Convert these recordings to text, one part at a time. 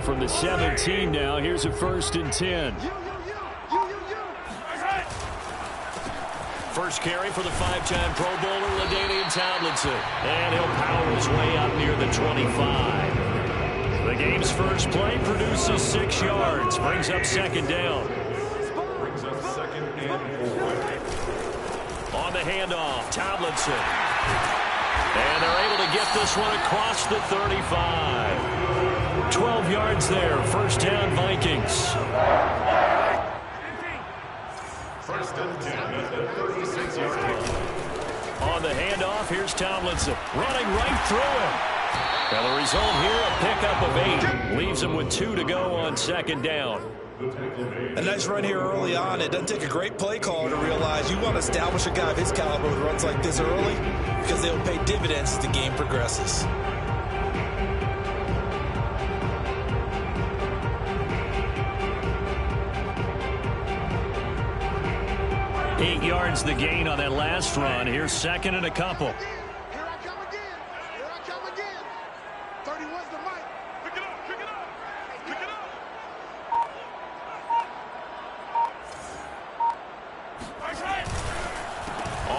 from the 17 now. Here's a 1st and 10. First carry for the 5-time Pro Bowler, LaDainian Tomlinson. And he'll power his way up near the 25. The game's first play produces 6 yards. Brings up 2nd down. On the handoff, Tomlinson. And they're able to get this one across the 35. 12 yards there. 1st down, Vikings. First and 10 at the 36-yard line. On the handoff, here's Tomlinson. Running right through him. Now the result here, a pickup of 8. Leaves him with 2 to go on 2nd down. A nice run here early on. It doesn't take a great play caller to realize you want to establish a guy of his caliber who runs like this early because they'll pay dividends as the game progresses. 8 yards the gain on that last run. Here's 2nd and a couple. Here I come again. Here I come again. 31's the mic. Pick it up. Pick it up. Pick it up.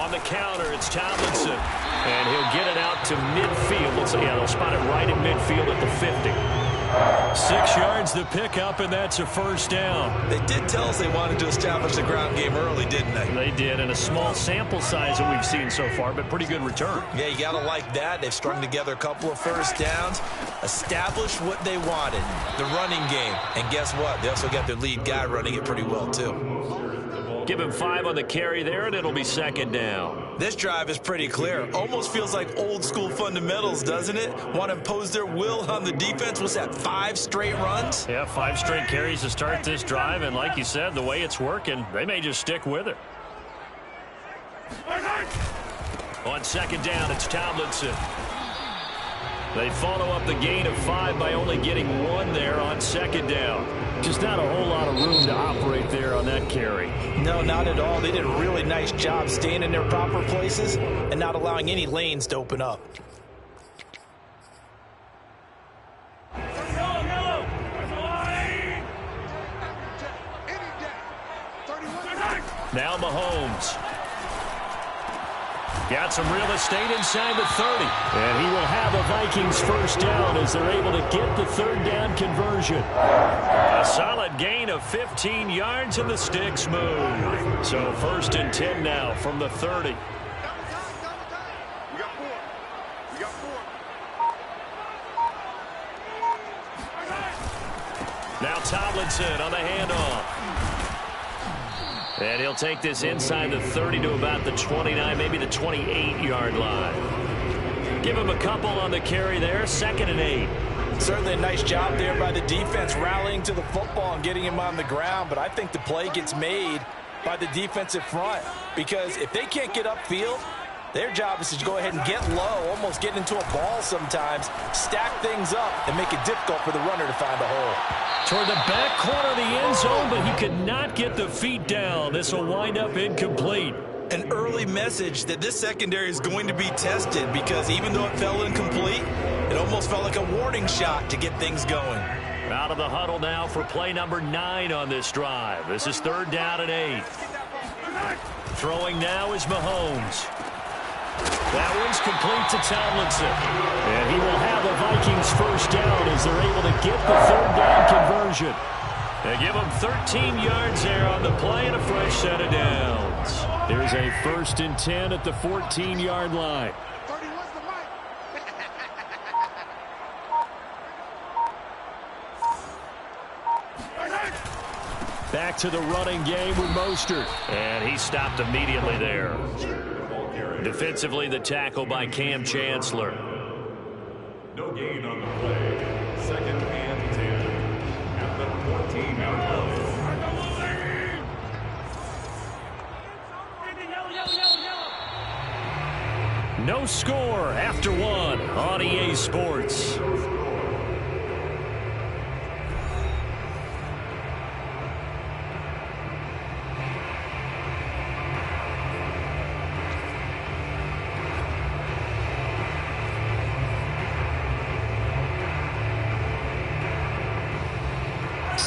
On the counter, it's Tomlinson. And he'll get it out to midfield. They'll spot it right in midfield at the 50. 6 yards the pickup, and that's a 1st down. They did tell us they wanted to establish the ground game early, didn't they? They did, and a small sample size that we've seen so far, but pretty good return. Yeah, you got to like that. They've strung together a couple of 1st downs, established what they wanted, the running game. And guess what? They also got their lead guy running it pretty well, too. Give him 5 on the carry there, and it'll be 2nd down. This drive is pretty clear. Almost feels like old school fundamentals, doesn't it? Want to impose their will on the defense. What's that, 5 straight runs? Yeah, 5 straight carries to start this drive, and like you said, the way it's working, they may just stick with it. On 2nd down, it's Tomlinson. They follow up the gain of 5 by only getting 1 there on 2nd down. Just not a whole lot of room to operate there on that carry. No, not at all. They did a really nice job staying in their proper places and not allowing any lanes to open up. Now Mahomes. Got some real estate inside the 30. And he will have a Vikings 1st down as they're able to get the 3rd down conversion. A solid gain of 15 yards and the sticks move. So 1st and 10 now from the 30. We got 4. We got 4. Now Tomlinson on the handoff. And he'll take this inside the 30 to about the 29, maybe the 28-yard line. Give him a couple on the carry there, 2nd and 8. Certainly a nice job there by the defense rallying to the football and getting him on the ground, but I think the play gets made by the defensive front because if they can't get upfield, their job is to go ahead and get low, almost get into a ball sometimes, stack things up, and make it difficult for the runner to find a hole. Toward the back corner of the end zone, but he could not get the feet down. This will wind up incomplete. An early message that this secondary is going to be tested because even though it fell incomplete, it almost felt like a warning shot to get things going. Out of the huddle now for play number 9 on this drive. This is 3rd down and 8. Throwing now is Mahomes. That one's complete to Tomlinson. And he will have a Vikings 1st down as they're able to get the 3rd down conversion. They give him 13 yards there on the play and a fresh set of downs. There's a 1st and 10 at the 14-yard line. 31's the mic. Back to the running game with Mostert. And he stopped immediately there. Defensively, the tackle by Cam Chancellor. No gain on the play. 2nd and 10 at the 14-yard line. No score after 1 on EA Sports.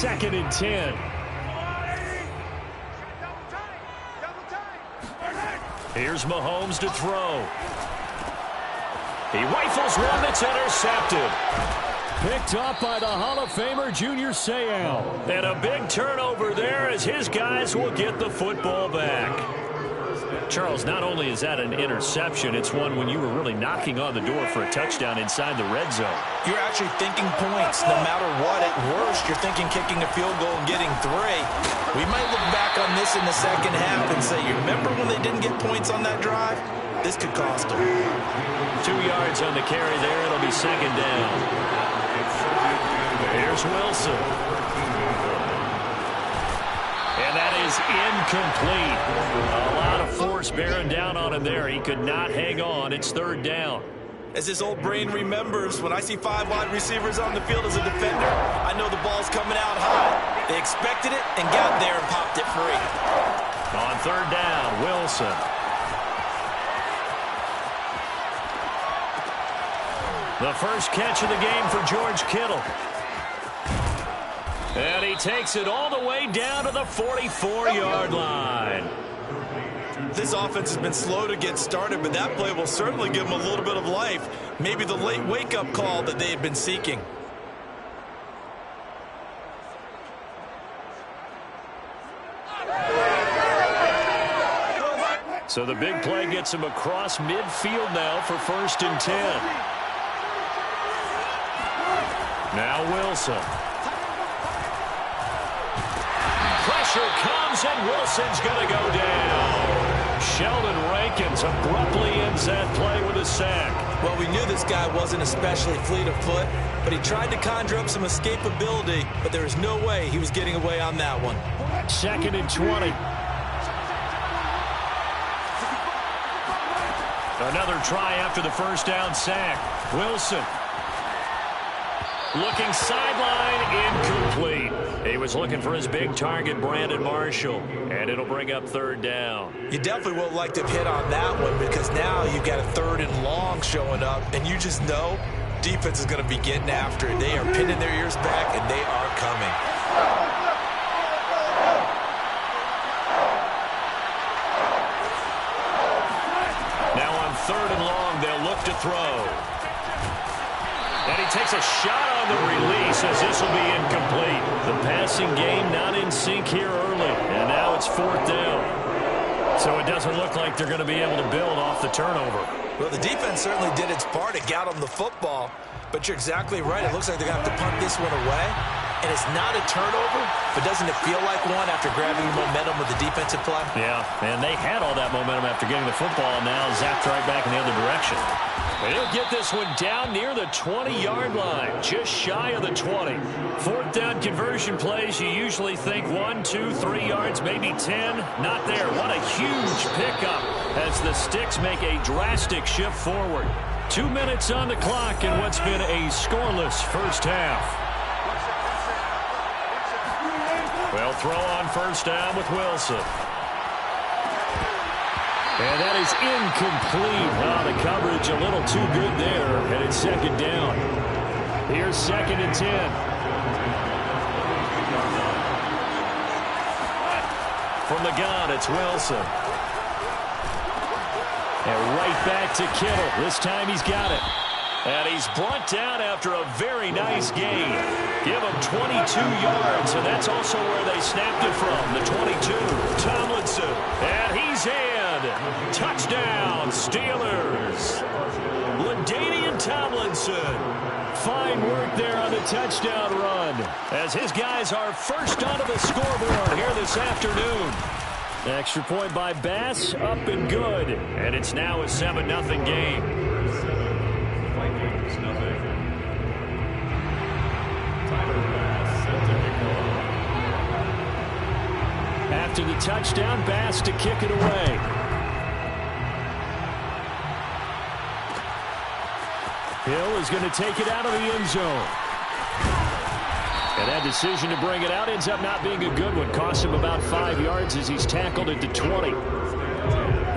2nd and 10. Here's Mahomes to throw. He rifles one that's intercepted. Picked up by the Hall of Famer Junior Seau. And a big turnover there as his guys will get the football back. Charles, not only is that an interception, it's one when you were really knocking on the door for a touchdown inside the red zone. You're actually thinking points. No matter what, at worst, you're thinking kicking a field goal and getting 3. We might look back on this in the second half and say, you remember when they didn't get points on that drive? This could cost them. 2 yards on the carry there. It'll be 2nd down. Here's Wilson. And that is incomplete. A lot of force bearing down on him there. He could not hang on. It's 3rd down. As his old brain remembers, when I see 5 wide receivers on the field as a defender, I know the ball's coming out high. They expected it and got there and popped it free. On 3rd down, Wilson. The first catch of the game for George Kittle. And he takes it all the way down to the 44-yard line. This offense has been slow to get started, but that play will certainly give them a little bit of life. Maybe the late wake-up call that they had been seeking. So the big play gets him across midfield now for 1st and 10. Now Wilson. Pressure comes, and Wilson's going to go down. Sheldon Rankins abruptly ends that play with a sack. Well, we knew this guy wasn't especially fleet of foot, but he tried to conjure up some escapability, but there was no way he was getting away on that one. 2nd and 20. Another try after the first down sack. Wilson. Looking sideline, incomplete. He was looking for his big target, Brandon Marshall, and it'll bring up 3rd down. You definitely would like to have hit on that one because now you've got a 3rd and long showing up, and you just know defense is going to be getting after it. They are pinning their ears back, and they are coming. Now on 3rd and long, they'll look to throw. And he takes a shot on the release as this will be incomplete. The passing game not in sync here early. And now it's 4th down. So it doesn't look like they're going to be able to build off the turnover. Well, the defense certainly did its part to get them the football. But you're exactly right. It looks like they're going to have to punt this one away. And it's not a turnover, but doesn't it feel like one after grabbing momentum with the defensive play? Yeah, and they had all that momentum after getting the football, and now zapped right back in the other direction. And he'll get this one down near the 20-yard line, just shy of the 20. 4th down conversion plays, you usually think 1, 2, 3 yards, maybe 10. Not there. What a huge pickup as the Sticks make a drastic shift forward. 2 minutes on the clock in what's been a scoreless first half. Well, throw on 1st down with Wilson. And that is incomplete. Oh, the coverage a little too good there. And it's 2nd down. Here's 2nd and 10. From the gun, it's Wilson. And right back to Kittle. This time he's got it. And he's brought down after a very nice gain. Give him 22 yards, and that's also where they snapped it from, the 22. Tomlinson, and he's in. Touchdown, Steelers. LaDainian Tomlinson. Fine work there on the touchdown run, as his guys are first onto the scoreboard here this afternoon. Extra point by Bass, up and good. And it's now a 7-0 game. After the touchdown, Bass to kick it away. Hill is going to take it out of the end zone. And that decision to bring it out ends up not being a good one. Cost him about 5 yards as he's tackled at the 20.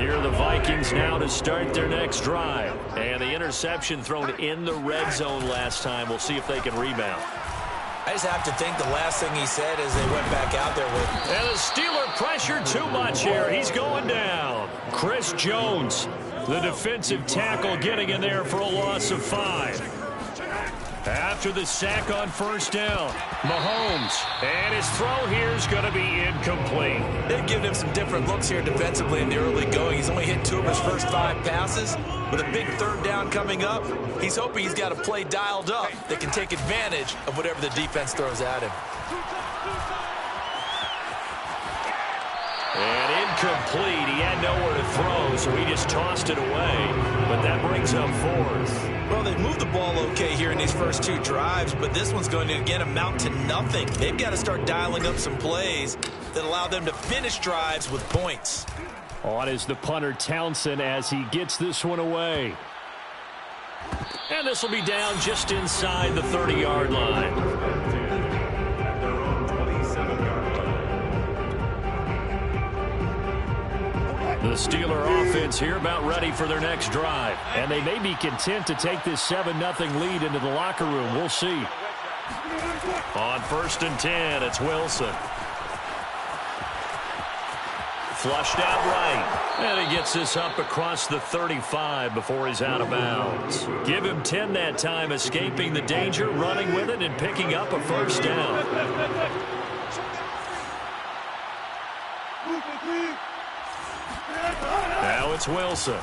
Here are the Vikings now to start their next drive. And the interception thrown in the red zone last time. We'll see if they can rebound. I just have to think the last thing he said as they went back out there with. And the Steeler pressure too much here. He's going down. Chris Jones, the defensive tackle, getting in there for a loss of 5. After the sack on first down, Mahomes, and his throw here is going to be incomplete. They've given him some different looks here defensively in the early going. He's only hit 2 of his first 5 passes. With a big third down coming up, he's hoping he's got a play dialed up that can take advantage of whatever the defense throws at him. And incomplete. He had nowhere to throw, so he just tossed it away. But that brings up 4th. Well, they've moved the ball okay here in these first 2 drives, but this one's going to, again, amount to nothing. They've got to start dialing up some plays that allow them to finish drives with points. On is the punter, Townsend, as he gets this one away. And this will be down just inside the 30-yard line. At their own 27-yard line. The Steeler offense here about ready for their next drive. And they may be content to take this 7-0 lead into the locker room. We'll see. On 1st and 10, it's Wilson. Flushed out right. And he gets this up across the 35 before he's out of bounds. Give him 10 that time, escaping the danger, running with it, and picking up a first down. Now it's Wilson.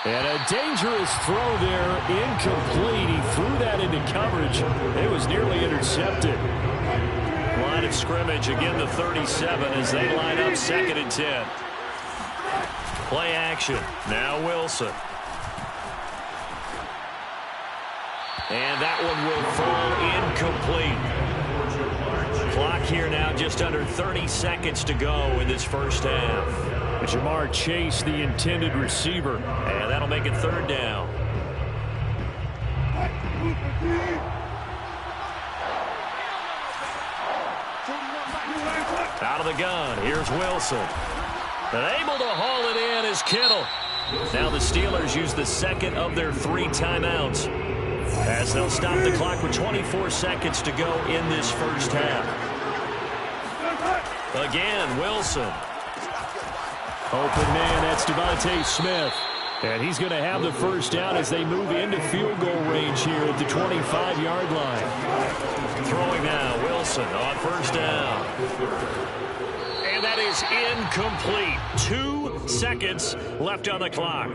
And a dangerous throw there, incomplete. He threw that into coverage. It was nearly intercepted. Line of scrimmage, again the 37 as they line up 2nd and 10. Play action. Now Wilson. And that one will fall incomplete. Clock here now just under 30 seconds to go in this first half. Jamar Chase, the intended receiver. And that'll make it 3rd down. Out of the gun, here's Wilson. And able to haul it in is Kittle. Now the Steelers use the 2nd of their 3 timeouts as they'll stop the clock with 24 seconds to go in this first half. Again, Wilson. Open man, that's Devontae Smith. And he's going to have the first down as they move into field goal range here at the 25-yard line. Throwing now, Wilson on first down. And that is incomplete. 2 seconds left on the clock.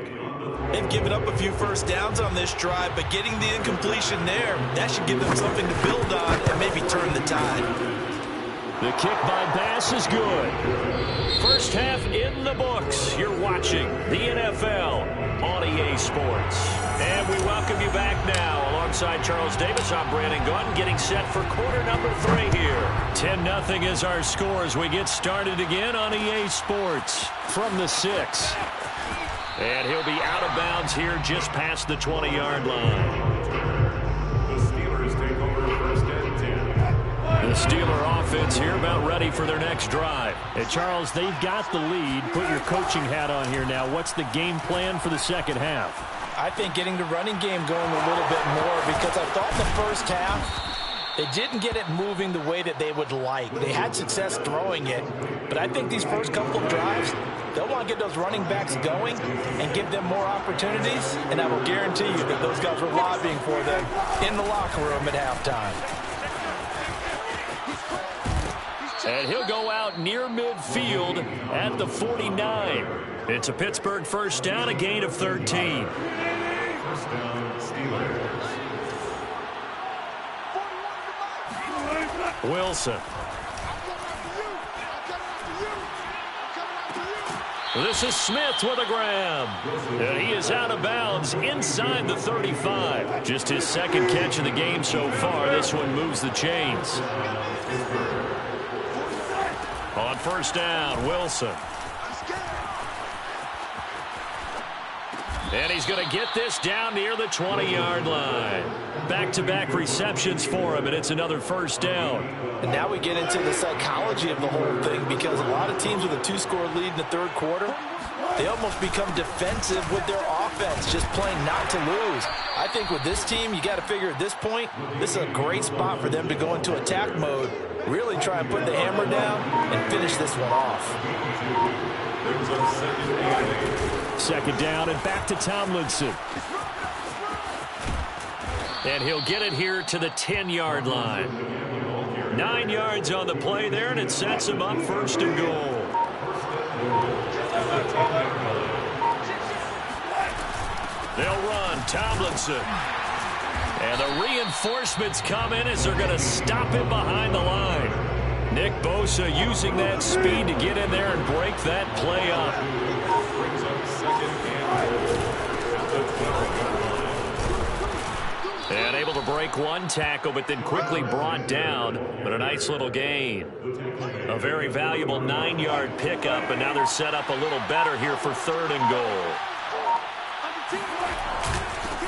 They've given up a few first downs on this drive, but getting the incompletion there, that should give them something to build on and maybe turn the tide. The kick by Bass is good. First half in the books. You're watching the NFL on EA Sports. And we welcome you back now. Alongside Charles Davis, I'm Brandon Gunn, getting set for quarter number 3 here. 10-0 is our score as we get started again on EA Sports from the 6. And he'll be out of bounds here just past the 20-yard line. The Steelers take over 1st and 10. The Steeler offense here about ready for their next drive. And Charles, they've got the lead. Put your coaching hat on here now. What's the game plan for the second half? I think getting the running game going a little bit more, because I thought in the first half they didn't get it moving the way that they would like. They had success throwing it, but I think these first couple of drives, they'll want to get those running backs going and give them more opportunities, and I will guarantee you that those guys were lobbying for them in the locker room at halftime. And he'll go out near midfield at the 49. It's a Pittsburgh first down, a gain of 13. First down, Steelers. Wilson. This is Smith with a grab. And he is out of bounds inside the 35. Just his 2nd catch of the game so far. This one moves the chains. On first down, Wilson. And he's going to get this down near the 20-yard line. Back-to-back receptions for him, and it's another first down. And now we get into the psychology of the whole thing, because a lot of teams with a 2-score lead in the 3rd quarter, they almost become defensive with their offense, just playing not to lose. I think with this team, you got to figure at this point, this is a great spot for them to go into attack mode, really try and put the hammer down and finish this one off. Second down and back to Tomlinson. And he'll get it here to the 10-yard line. 9 yards on the play there, and it sets him up first and goal. They'll run Tomlinson. And the reinforcements come in as they're going to stop him behind the line. Nick Bosa using that speed to get in there and break that play up. And able to break one tackle, but then quickly brought down. But a nice little gain. A very valuable 9-yard pickup, and now they're set up a little better here for third and goal.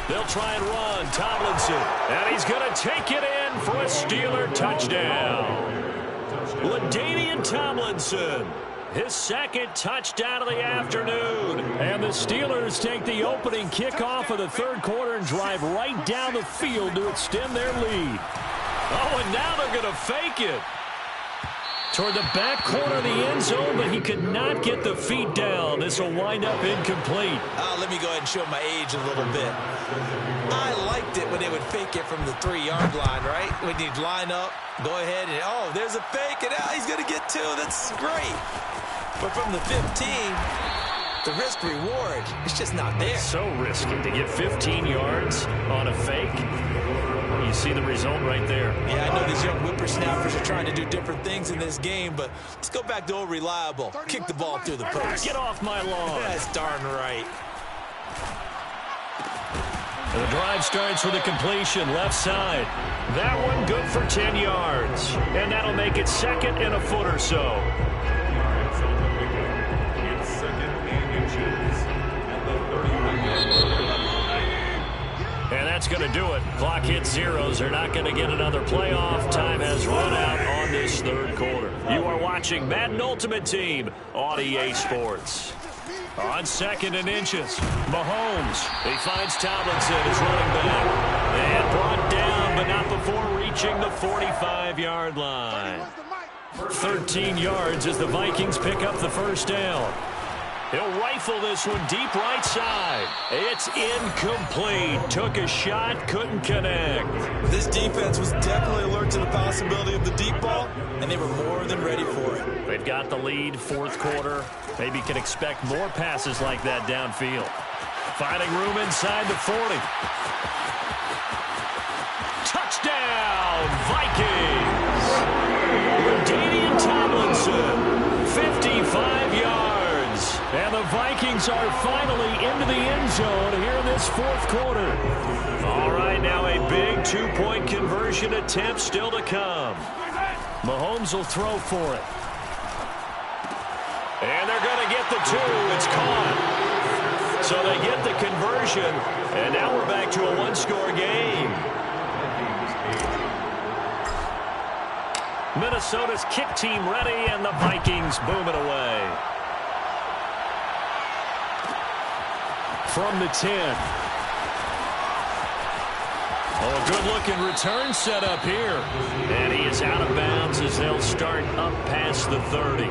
They'll try and run Tomlinson, and he's going to take it in for a Steeler touchdown. LaDainian Tomlinson, his second touchdown of the afternoon. And the Steelers take the opening kickoff of the third quarter and drive right down the field to extend their lead. Oh, and now they're going to fake it. Toward the back corner of the end zone, but he could not get the feet down. This will wind up incomplete. Let me go ahead and show my age a little bit. I liked it when they would fake it from the 3-yard line, right? When you'd line up, go ahead, and oh, there's a fake, and he's going to get 2. That's great. But from the 15, the risk-reward, it's just not there. So risky to get 15 yards on a fake. You see the result right there. Yeah, I know these young whippersnappers are trying to do different things in this game, but let's go back to old reliable. Kick the ball through the post. Get off my lawn. That's darn right. The drive starts with a completion left side. That one good for 10 yards. And that'll make it second and a foot or so. It's second and inches at the 31-yard line. And that's going to do it. Clock hits zeros. They're not going to get another playoff. Time has run out on this third quarter. You are watching Madden Ultimate Team on EA Sports. On second and inches, Mahomes. He finds Tomlinson, his running back. And brought down, but not before reaching the 45-yard line. 13 yards as the Vikings pick up the first down. He'll rifle this one deep right side. It's incomplete. Took a shot, couldn't connect. This defense was definitely alert to the possibility of the deep ball, and they were more than ready for it. They've got the lead, fourth quarter. Maybe can expect more passes like that downfield. Finding room inside the 40. Touchdown, Vikings! LaDainian Tomlinson, 55 yards. And the Vikings are finally into the end zone here in this fourth quarter. All right, now a big two-point conversion attempt still to come. Mahomes will throw for it. And they're going to get the 2. It's caught. So they get the conversion, and now we're back to a one-score game. Minnesota's kick team ready, and the Vikings boom it away. From the 10. Oh, a good-looking return set up here. And he is out of bounds as they'll start up past the 30.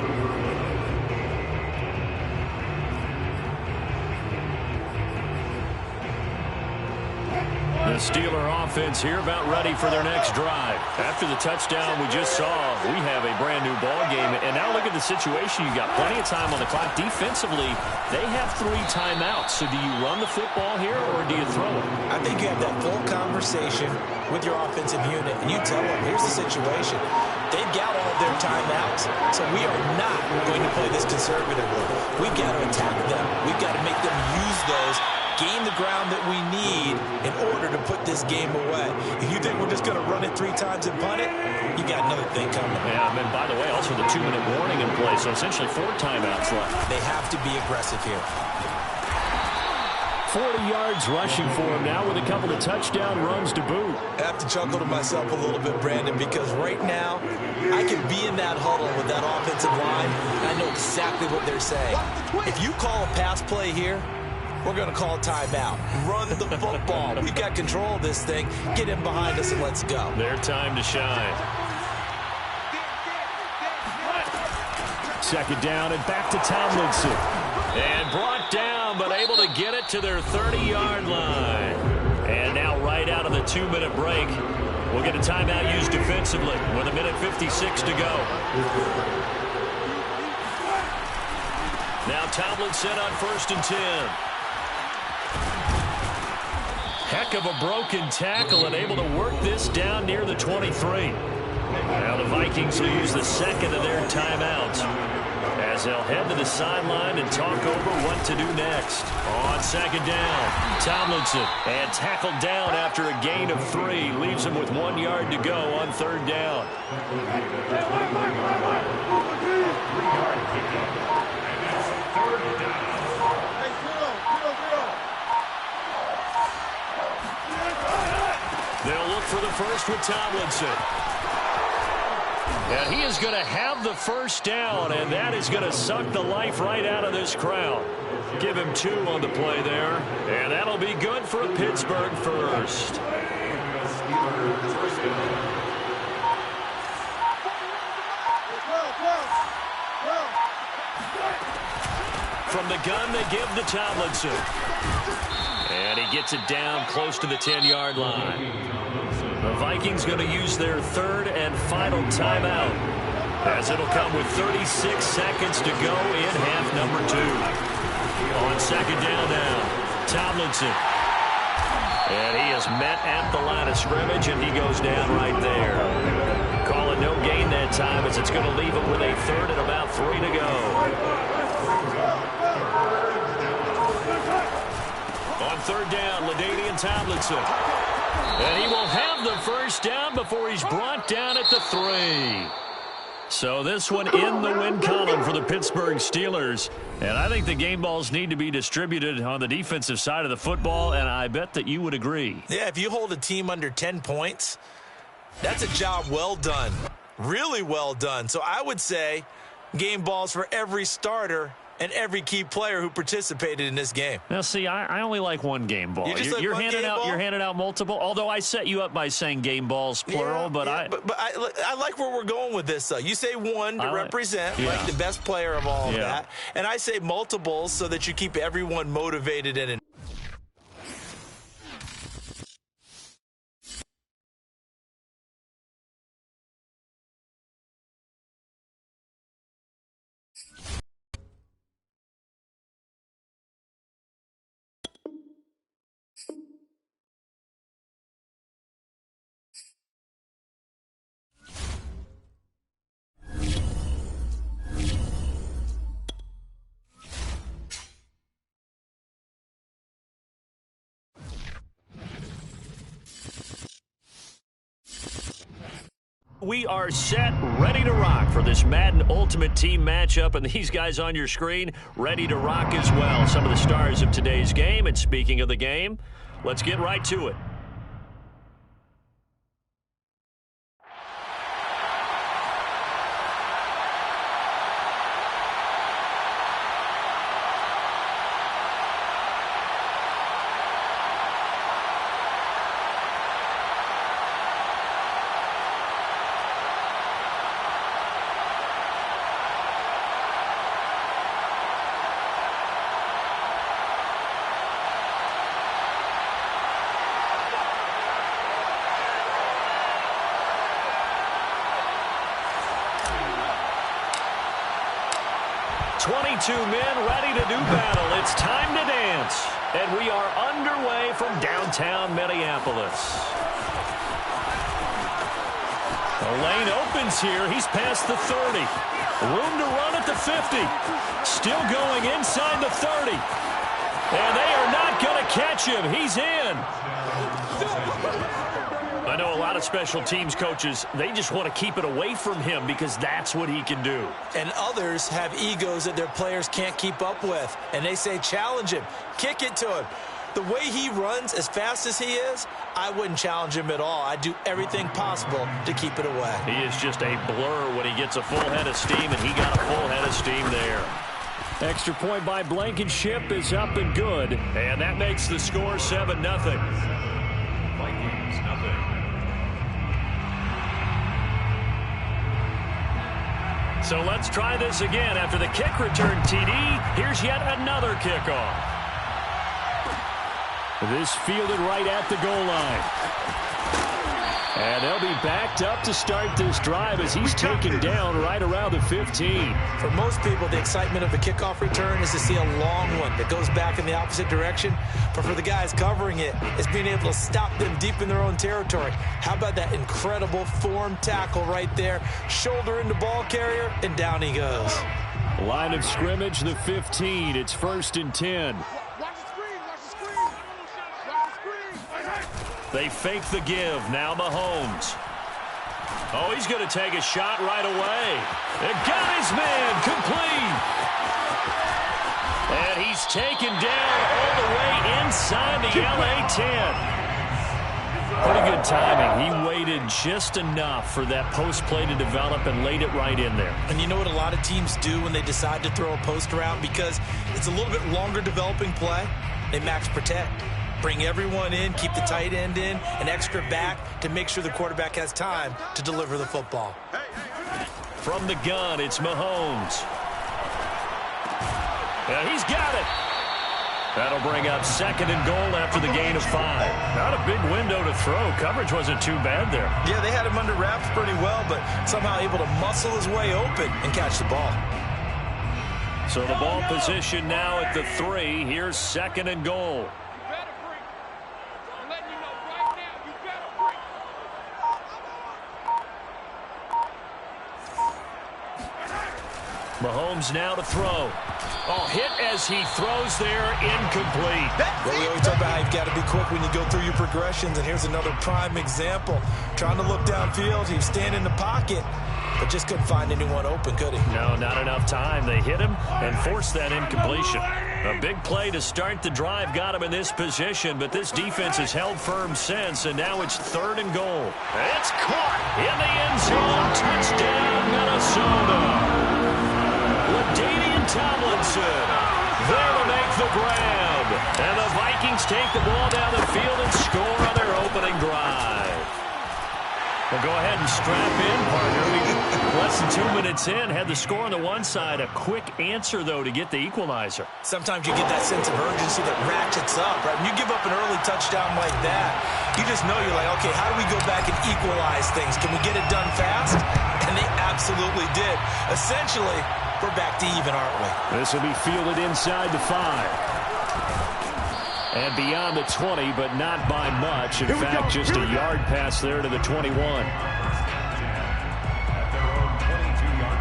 The Steeler offense here about ready for their next drive. After the touchdown we just saw, we have a brand new ball game. And now look at the situation. You've got plenty of time on the clock. Defensively, they have 3 timeouts. So do you run the football here or do you throw it? I think you have that full conversation with your offensive unit, and you tell them, here's the situation. They've got all of their timeouts, so we are not going to play this conservatively. We've got to attack them. We've got to make them use those, gain the ground that we need in order to put this game away. If you think we're just going to run it 3 times and punt it, you got another thing coming. Yeah, and by the way, also the 2-minute warning in play, so essentially 4 timeouts left. They have to be aggressive here. 40 yards rushing for him now with a couple of touchdown runs to boot. I have to chuckle to myself a little bit, Brandon, because right now I can be in that huddle with that offensive line. I know exactly what they're saying. If you call a pass play here, we're going to call a timeout. Run the football. We've got control of this thing. Get in behind us and let's go. Their time to shine. Second down and back to Tomlinson. And brought down, but able to get it to their 30-yard line. And now right out of the 2-minute break, we'll get a timeout used defensively with 1:56 to go. Now Tomlinson on 1st and 10. Heck of a broken tackle and able to work this down near the 23. Now the Vikings will use the second of their timeouts as they'll head to the sideline and talk over what to do next. On second down, Tomlinson, and tackled down after a gain of 3. Leaves him with 1 yard to go on 3rd down. They'll look for the first with Tomlinson. And he is going to have the first down, and that is going to suck the life right out of this crowd. Give him 2 on the play there, and that'll be good for a Pittsburgh first. From the gun, they give to Tomlinson. And he gets it down close to the 10-yard line. The Vikings going to use their 3rd and final timeout, as it'll come with 36 seconds to go in half number 2. On second down now, Tomlinson. And he is met at the line of scrimmage, and he goes down right there. Call it no gain that time, as it's going to leave him with a 3rd and about 3 to go. On 3rd down, LaDainian Tomlinson. And he will have the first down before he's brought down at the 3. So this one in the win column for the Pittsburgh Steelers. And I think the game balls need to be distributed on the defensive side of the football, and I bet that you would agree. Yeah, if you hold a team under 10 points, that's a job well done. Really well done. So I would say game balls for every starter and every key player who participated in this game. Now, see, I only like one game ball. You're handing out multiple. Although I set you up by saying game balls plural, but I like where we're going with this. You say one to represent like the best player of all of that, and I say multiples so that you keep everyone motivated and. We are set, ready to rock for this Madden Ultimate Team matchup, and these guys on your screen ready to rock as well. Some of the stars of today's game, and speaking of the game, let's get right to it. Two men ready to do battle. It's time to dance. And we are underway from downtown Minneapolis. The lane opens here. He's past the 30. Room to run at the 50. Still going inside the 30. And they are not going to catch him. He's in. I know a lot of special teams coaches, they just want to keep it away from him because that's what he can do. And others have egos that their players can't keep up with. And they say, challenge him. Kick it to him. The way he runs, as fast as he is, I wouldn't challenge him at all. I'd do everything possible to keep it away. He is just a blur when he gets a full head of steam, and he got a full head of steam there. Extra point by Blankenship is up and good, and that makes the score 7-0. Vikings, nothing. So let's try this again. After the kick return TD, here's yet another kickoff. This fielded right at the goal line. And they'll be backed up to start this drive as he's taken down right around the 15. For most people, the excitement of a kickoff return is to see a long one that goes back in the opposite direction. But for the guys covering it, it's being able to stop them deep in their own territory. How about that incredible form tackle right there? Shoulder into ball carrier, and down he goes. Line of scrimmage, the 15. It's 1st and 10. They fake the give. Now Mahomes. Oh, he's going to take a shot right away. It got his man complete. And he's taken down all the way inside the LA 10. Pretty good timing. He waited just enough for that post play to develop and laid it right in there. And you know what a lot of teams do when they decide to throw a post route? Because it's a little bit longer developing play, they max protect. Bring everyone in, keep the tight end in, an extra back to make sure the quarterback has time to deliver the football. From the gun, it's Mahomes. Yeah, he's got it. That'll bring up 2nd and goal after the gain of 5. Not a big window to throw. Coverage wasn't too bad there. Yeah, they had him under wraps pretty well, but somehow able to muscle his way open and catch the ball. So the ball position now at the 3. Here's 2nd and goal. Mahomes now to throw. Oh, hit as he throws there, incomplete. Well, we always talk about how you've got to be quick when you go through your progressions, and here's another prime example. Trying to look downfield, he was standing in the pocket, but just couldn't find anyone open, could he? No, not enough time. They hit him and forced that incompletion. A big play to start the drive got him in this position, but this defense has held firm since, and now it's 3rd and goal. It's caught in the end zone. Touchdown, Minnesota. Damian Tomlinson there to make the grab. And the Vikings take the ball down the field and score on their opening drive. Well, go ahead and strap in, partner. Less than 2 minutes in, had the score on the one side. A quick answer, though, to get the equalizer. Sometimes you get that sense of urgency that ratchets up, right? When you give up an early touchdown like that, you just know you're like, okay, how do we go back and equalize things? Can we get it done fast? And they absolutely did. Essentially, we're back to even, aren't we? This will be fielded inside the 5. And beyond the 20, but not by much. In fact, just a yard pass there to the 21. At their own 22-yard line.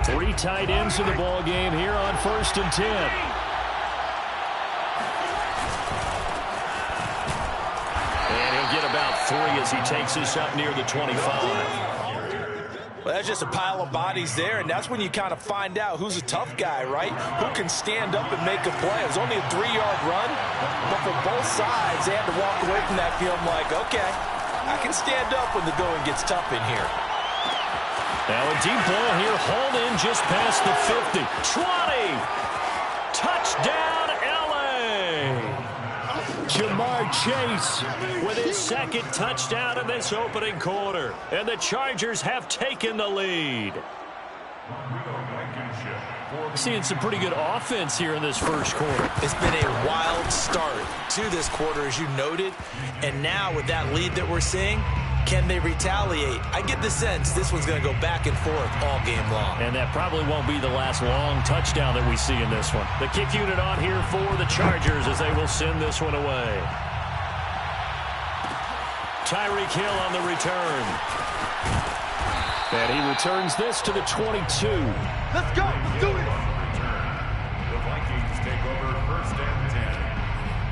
Three tight ends in the ball game here on 1st and 10. And he'll get about 3 as he takes this up near the 25. Well, that's just a pile of bodies there, and that's when you kind of find out who's a tough guy, right? Who can stand up and make a play. It was only a 3-yard run, but for both sides, they had to walk away from that field like, okay, I can stand up when the going gets tough in here. Now a deep ball here, hauled in just past the 50. 20! Touchdown, L.A.! Jamar Chase with his second touchdown in this opening quarter. And the Chargers have taken the lead. Seeing some pretty good offense here in this first quarter. It's been a wild start to this quarter, as you noted. And now with that lead that we're seeing, can they retaliate? I get the sense this one's going to go back and forth all game long. And that probably won't be the last long touchdown that we see in this one. The kick unit on here for the Chargers as they will send this one away. Tyreek Hill on the return. And he returns this to the 22. Let's go. Let's do it. The Vikings take over first and 10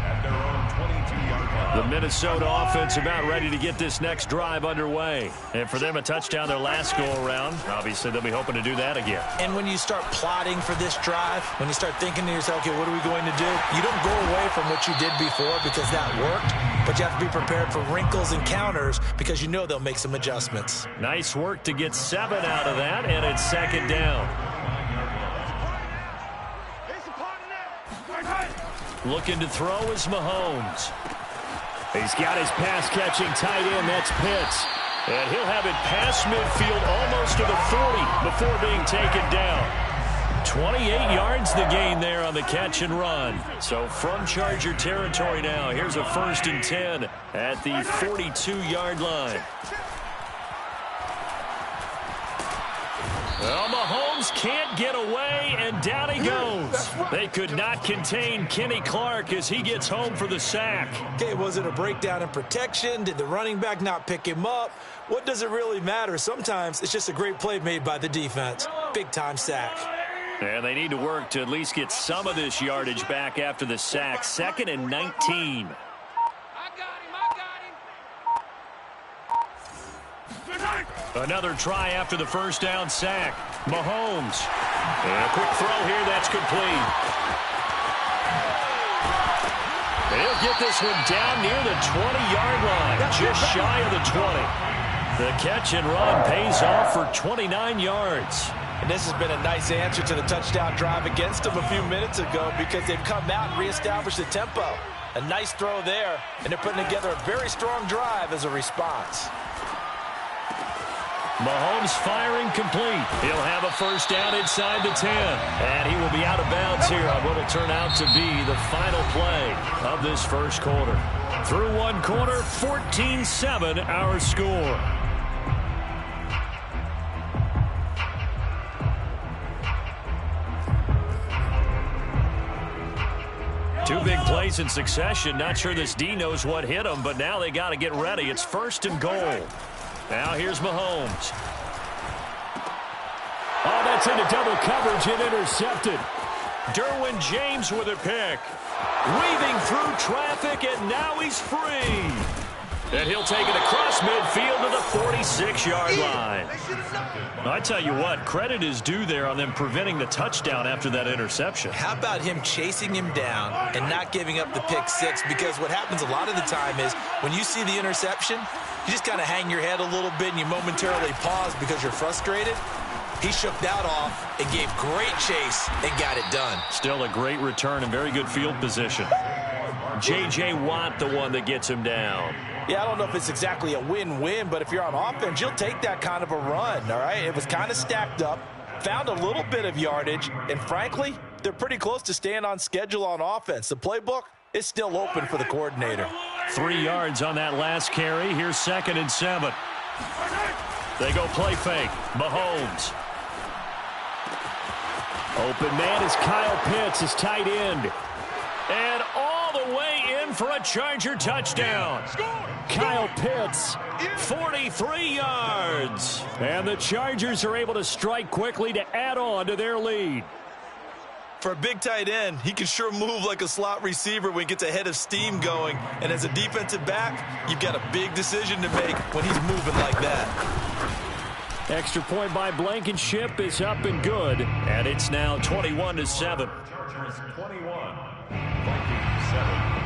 at their own 22-yard line. The Minnesota offense about ready to get this next drive underway. And for them, a touchdown their last go-around. Obviously, they'll be hoping to do that again. And when you start plotting for this drive, when you start thinking to yourself, okay, what are we going to do? You don't go away from what you did before because that worked. But you have to be prepared for wrinkles and counters because you know they'll make some adjustments. Nice work to get 7 out of that, and it's second down. Looking to throw is Mahomes. He's got his pass-catching tight end. That's Pitts. And he'll have it past midfield almost to the 40 before being taken down. 28 yards the gain there on the catch and run. So from Charger territory now, here's a 1st and 10 at the 42-yard line. Well, Mahomes can't get away, and down he goes. They could not contain Kenny Clark as he gets home for the sack. Okay, was it a breakdown in protection? Did the running back not pick him up? What does it really matter? Sometimes it's just a great play made by the defense. Big-time sack. And they need to work to at least get some of this yardage back after the sack. 2nd and 19. Another try after the first down sack. Mahomes. And a quick throw here, that's complete. He'll get this one down near the 20-yard line, just shy of the 20. The catch and run pays off for 29 yards. And this has been a nice answer to the touchdown drive against them a few minutes ago because they've come out and reestablished the tempo. A nice throw there, and they're putting together a very strong drive as a response. Mahomes firing complete. He'll have a first down inside the 10. And he will be out of bounds here on what will turn out to be the final play of this first quarter. Through one quarter, 14-7 our score. Two big plays in succession. Not sure this D knows what hit him, but now they got to get ready. It's 1st and goal. Now here's Mahomes. Oh, that's into double coverage and intercepted. Derwin James with a pick. Weaving through traffic, and now he's free. And he'll take it across midfield to the 46-yard line. I tell you what, credit is due there on them preventing the touchdown after that interception. How about him chasing him down and not giving up the pick six? Because what happens a lot of the time is when you see the interception, you just kind of hang your head a little bit and you momentarily pause because you're frustrated. He shook that off and gave great chase and got it done. Still a great return and very good field position. J.J. Watt, the one that gets him down. Yeah, I don't know if it's exactly a win-win, but if you're on offense, you'll take that kind of a run, all right? It was kind of stacked up, found a little bit of yardage, and frankly, they're pretty close to staying on schedule on offense. The playbook is still open for the coordinator. 3 yards on that last carry. Here's 2nd and 7. They go play fake. Mahomes. Open man is Kyle Pitts, his tight end. And all the way in for a Charger touchdown. Kyle Pitts, 43 yards. And the Chargers are able to strike quickly to add on to their lead. For a big tight end, he can sure move like a slot receiver when he gets a head of steam going. And as a defensive back, you've got a big decision to make when he's moving like that. Extra point by Blankenship is up and good. And it's now 21-7. Chargers 21, Vikings 7.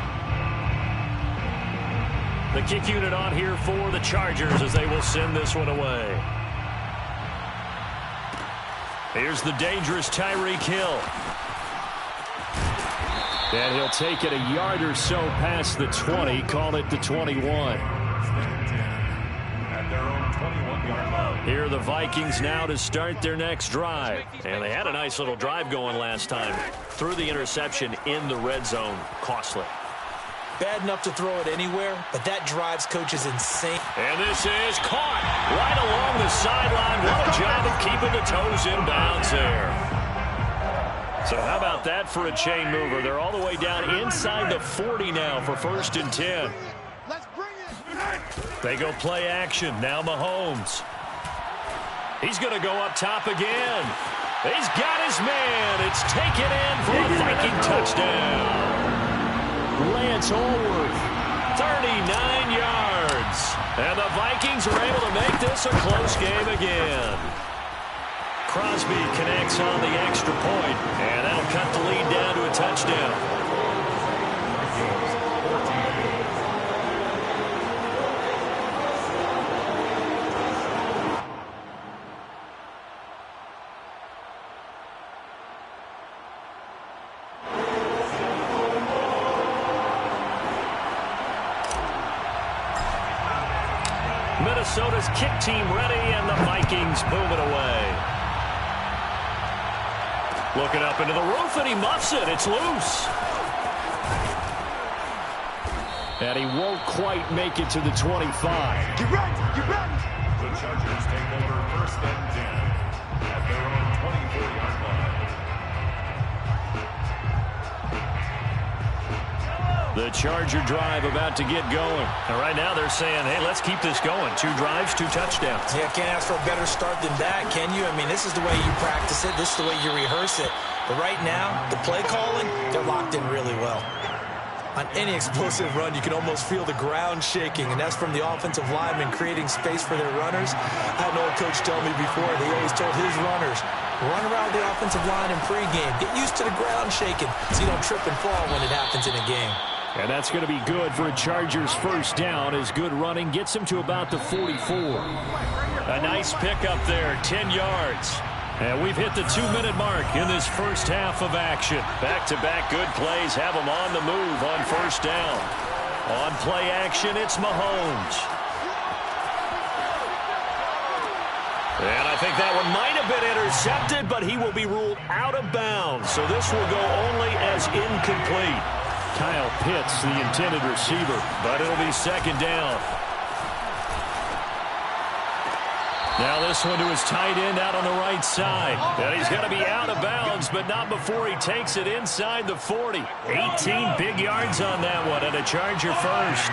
The kick unit on here for the Chargers as they will send this one away. Here's the dangerous Tyreek Hill. And he'll take it a yard or so past the 20, call it the 21. At their own 21-yard line. Here are the Vikings now to start their next drive. And they had a nice little drive going last time. Threw the interception in the red zone. Costly. Bad enough to throw it anywhere, but that drives coaches insane. And this is caught right along the sideline. What a job of keeping the toes in bounds there. So how about that for a chain mover? They're all the way down inside the 40 now for 1st and 10. Let's bring it. They go play action. Now Mahomes. He's going to go up top again. He's got his man. It's taken in for a Viking touchdown. Lance Allworth, 39 yards. And the Vikings are able to make this a close game again. Crosby connects on the extra point, and that'll cut the lead down to a touchdown. Minnesota's kick team ready, and the Vikings move it away. Looking up into the roof, and he muffs it. It's loose. And he won't quite make it to the 25. Get ready. Get ready. The Chargers take over 1st and 10 at their own 24-yard line. The Charger drive about to get going. And right now they're saying, hey, let's keep this going. 2 drives, 2 touchdowns. Yeah, can't ask for a better start than that, can you? I mean, this is the way you practice it. This is the way you rehearse it. But right now, the play calling, they're locked in really well. On any explosive run, you can almost feel the ground shaking, and that's from the offensive linemen creating space for their runners. I had an old coach tell me before, they always told his runners, run around the offensive line in pregame. Get used to the ground shaking so you don't trip and fall when it happens in a game. And that's going to be good for a Chargers 1st down as good running gets him to about the 44. A nice pickup there, 10 yards. And we've hit the 2-minute mark in this first half of action. Back-to-back good plays have them on the move on 1st down. On play action, it's Mahomes. And I think that one might have been intercepted, but he will be ruled out of bounds. So this will go only as incomplete. Kyle Pitts, the intended receiver, but it'll be 2nd down. Now this one to his tight end out on the right side. And he's going to be out of bounds, but not before he takes it inside the 40. 18 big yards on that one, and a Charger 1st.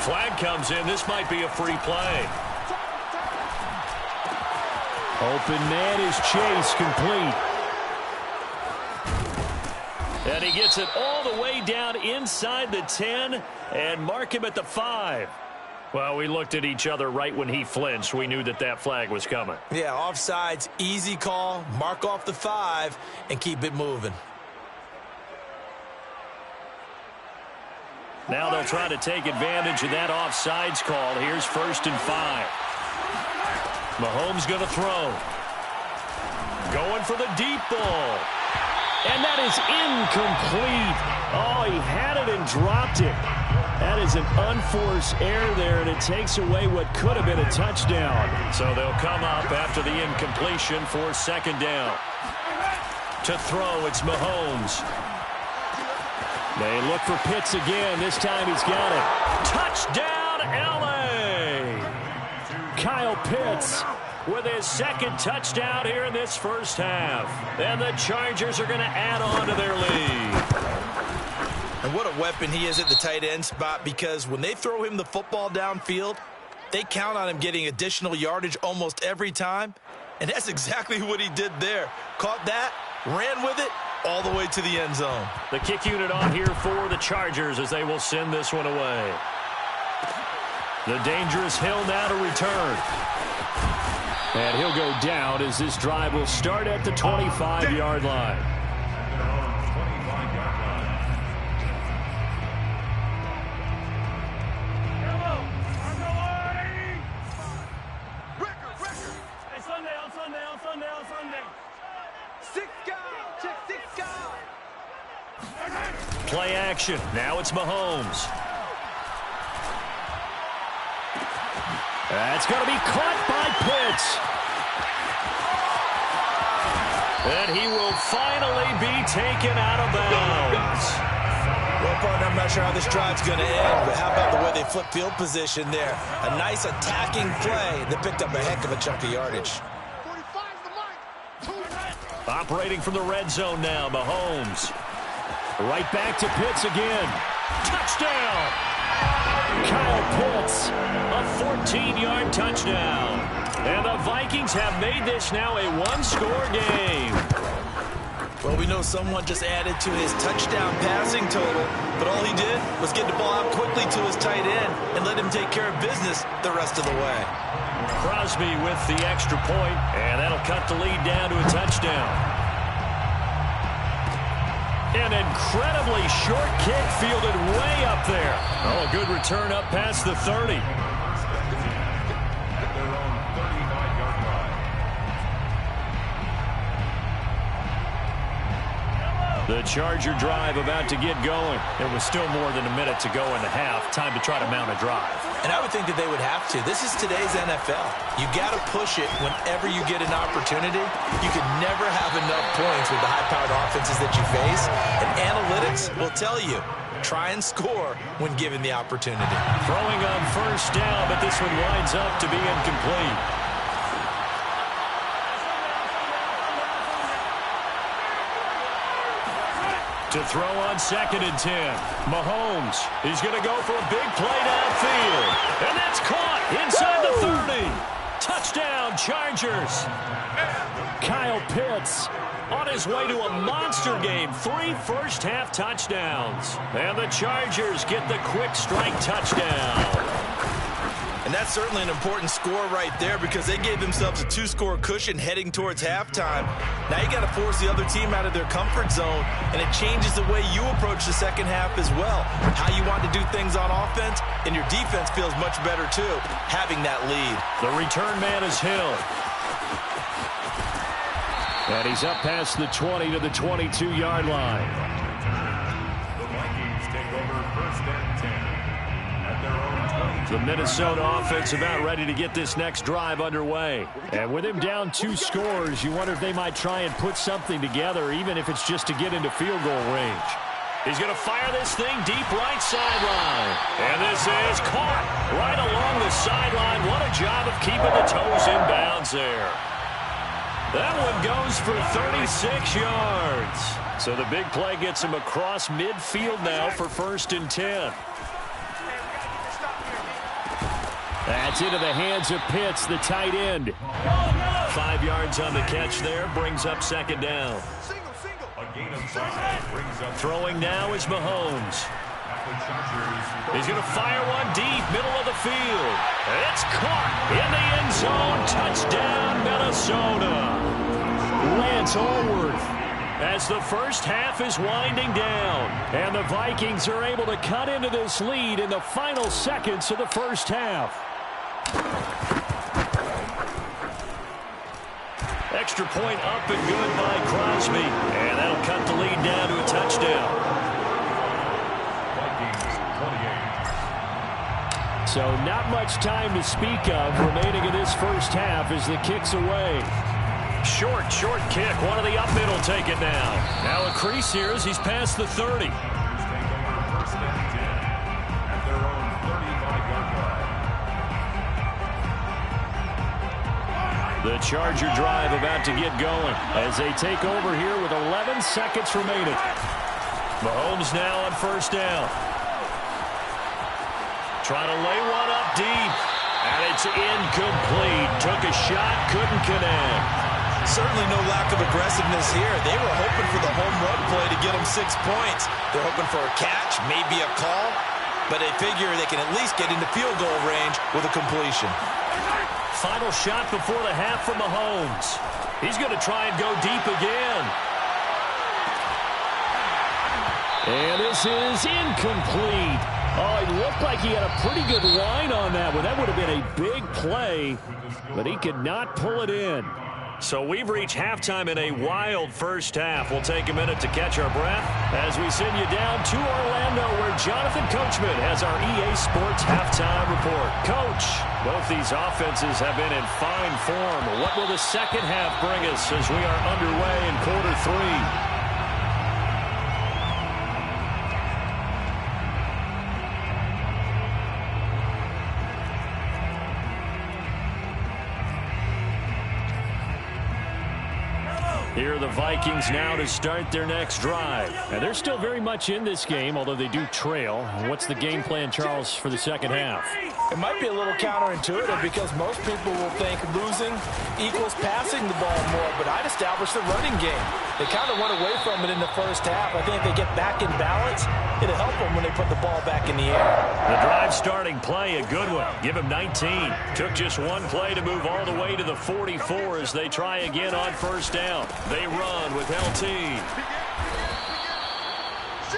Flag comes in. This might be a free play. Open man is Chase, complete. And he gets it all the way down inside the 10 and mark him at the 5. Well, we looked at each other right when he flinched. We knew that that flag was coming. Yeah, offsides, easy call, mark off the 5, and keep it moving. Now they'll try to take advantage of that offsides call. Here's 1st and 5. Mahomes going to throw. Going for the deep ball. And that is incomplete. Oh, he had it and dropped it. That is an unforced error there, and it takes away what could have been a touchdown. So they'll come up after the incompletion for 2nd down. To throw, it's Mahomes. They look for Pitts again. This time he's got it. Touchdown, L.A. Kyle Pitts with his 2nd touchdown here in this first half. And the Chargers are going to add on to their lead. And what a weapon he is at the tight end spot, because when they throw him the football downfield, they count on him getting additional yardage almost every time. And that's exactly what he did there. Caught that, ran with it, all the way to the end zone. The kick unit on here for the Chargers as they will send this one away. The dangerous Hill now to return. And he'll go down as this drive will start at the 25-yard line. Play action. Now it's Mahomes. That's going to be caught by Pitts. And he will finally be taken out of bounds. Well, partner, I'm not sure how this drive's going to end, but how about the way they flip field position there? A nice attacking play that picked up a heck of a chunk of yardage. Operating from the red zone now, Mahomes. Right back to Pitts again. Touchdown! Kyle Pitts, a 14-yard touchdown. And the Vikings have made this now a one-score game. Well, we know someone just added to his touchdown passing total, but all he did was get the ball out quickly to his tight end and let him take care of business the rest of the way. Crosby with the extra point, and that'll cut the lead down to a touchdown. An incredibly short kick fielded way up there. Oh, a good return up past the 30. At their own 35-yard line. The Charger drive about to get going. There was still more than a minute to go in the half. Time to try to mount a drive. And I would think that they would have to. This is today's NFL. You got to push it whenever you get an opportunity. You can never have enough points with the high-powered offenses that you face. And analytics will tell you, try and score when given the opportunity. Throwing on first down, but this one winds up to be incomplete. To throw on 2nd and 10. Mahomes, he's going to go for a big play downfield. And that's caught inside the 30. Touchdown, Chargers. Kyle Pitts on his way to a monster game. 3 first-half touchdowns. And the Chargers get the quick strike touchdown. And that's certainly an important score right there because they gave themselves a 2-score cushion heading towards halftime. Now you got to force the other team out of their comfort zone, and it changes the way you approach the second half as well. How you want to do things on offense, and your defense feels much better too, having that lead. The return man is Hill. And he's up past the 20 to the 22-yard line. The Vikings take over 1st and 10. At their own 22. The Minnesota offense about ready to get this next drive underway. And with him down 2 scores, you wonder if they might try and put something together, even if it's just to get into field goal range. He's going to fire this thing deep right sideline. And this is caught right along the sideline. What a job of keeping the toes in bounds there. That one goes for 36 yards. So the big play gets him across midfield now for 1st and 10. That's into the hands of Pitts, the tight end. 5 yards on the catch there, brings up 2nd down. A gain of 5 brings up. Throwing now is Mahomes. He's going to fire one deep, middle of the field. It's caught in the end zone. Touchdown, Minnesota. Lance Allworth as the first half is winding down. And the Vikings are able to cut into this lead in the final seconds of the first half. Extra point up and good by Crosby. And that'll cut the lead down to a touchdown. Vikings 28. So not much time to speak of remaining in this first half as the kick's away. Short kick. One of the up middle take it now. Now a crease here as he's past the 30. Take over 1st and 10 at their own 35-yard line. The Charger drive about to get going as they take over here with 11 seconds remaining. Mahomes now on 1st down. Trying to lay one up deep. And it's incomplete. Took a shot, couldn't connect. Certainly no lack of aggressiveness here. They were hoping for the home run play to get them 6 points. They're hoping for a catch, maybe a call, but they figure they can at least get into field goal range with a completion. Final shot before the half from Mahomes. He's going to try and go deep again. And this is incomplete. Oh, it looked like he had a pretty good line on that one. That would have been a big play, but he could not pull it in. So we've reached halftime in a wild first half. We'll take a minute to catch our breath as we send you down to Orlando, where Jonathan Coachman has our EA Sports halftime report. Coach, both these offenses have been in fine form. What will the second half bring us as we are underway in quarter three? Here are the Vikings now to start their next drive. And they're still very much in this game, although they do trail. What's the game plan, Charles, for the second half? It might be a little counterintuitive because most people will think losing equals passing the ball more, but I'd establish the running game. They kind of went away from it in the first half. I think if they get back in balance, it'll help them when they put the ball back in the air. The drive starting play, a good one. Give him 19. Took just one play to move all the way to the 44 as they try again on first down. They run with LT.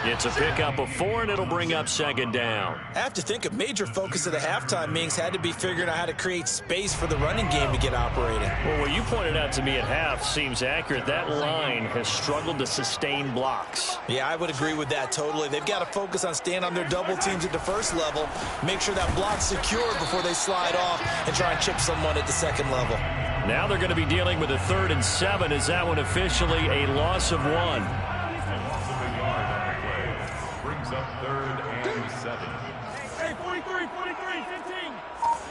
It's a pickup of 4, and it'll bring up second down. I have to think a major focus of the halftime meetings had to be figuring out how to create space for the running game to get operating. Well, what you pointed out to me at half seems accurate. That line has struggled to sustain blocks. Yeah, I would agree with that totally. They've got to focus on staying on their double teams at the first level, make sure that block's secured before they slide off and try and chip someone at the second level. Now they're going to be dealing with a 3rd and 7. Is that one officially a loss of 1? Loss of a yard on the play. Brings up 3rd and 7. Hey, 43, 15.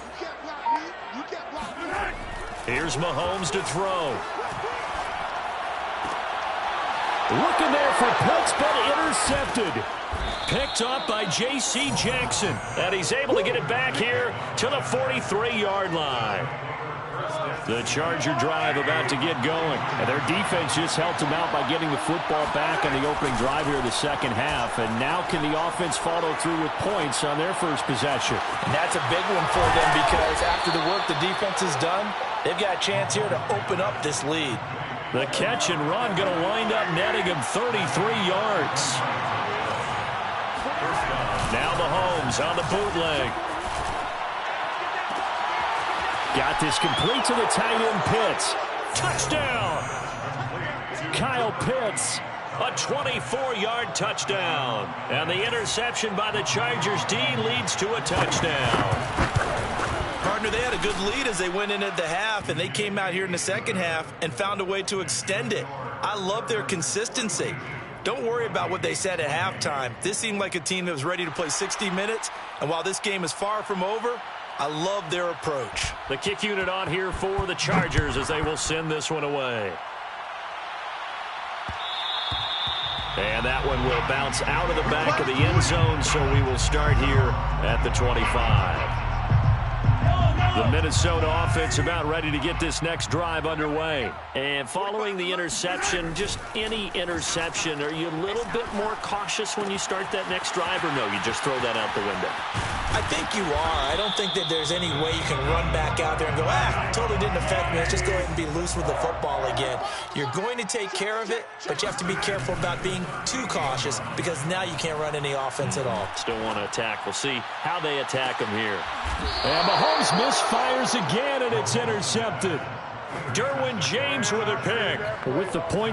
You can't block me. You can't block me. Here's Mahomes to throw. Looking there for Pitts, but intercepted. Picked up by J.C. Jackson. And he's able to get it back here to the 43-yard line. The Charger drive about to get going. And their defense just helped them out by getting the football back on the opening drive here in the second half. And now can the offense follow through with points on their first possession? And that's a big one for them because after the work the defense has done, they've got a chance here to open up this lead. The catch and run going to wind up netting him 33 yards. Now Mahomes on the bootleg. Got this complete to the tight end, Pitts. Touchdown! Kyle Pitts, a 24-yard touchdown. And the interception by the Chargers D leads to a touchdown. Partner, they had a good lead as they went into the half, and they came out here in the second half and found a way to extend it. I love their consistency. Don't worry about what they said at halftime. This seemed like a team that was ready to play 60 minutes, and while this game is far from over, I love their approach. The kick unit on here for the Chargers as they will send this one away. And that one will bounce out of the back of the end zone, so we will start here at the 25. The Minnesota offense about ready to get this next drive underway. And following the interception, just any interception, are you a little bit more cautious when you start that next drive, or no, you just throw that out the window? I think you are. I don't think that there's any way you can run back out there and go, totally didn't affect me. Let's just go ahead and be loose with the football again. You're going to take care of it, but you have to be careful about being too cautious because now you can't run any offense at all. Still want to attack. We'll see how they attack them here. And Mahomes misfires again, and it's intercepted. Derwin James with a pick. With the point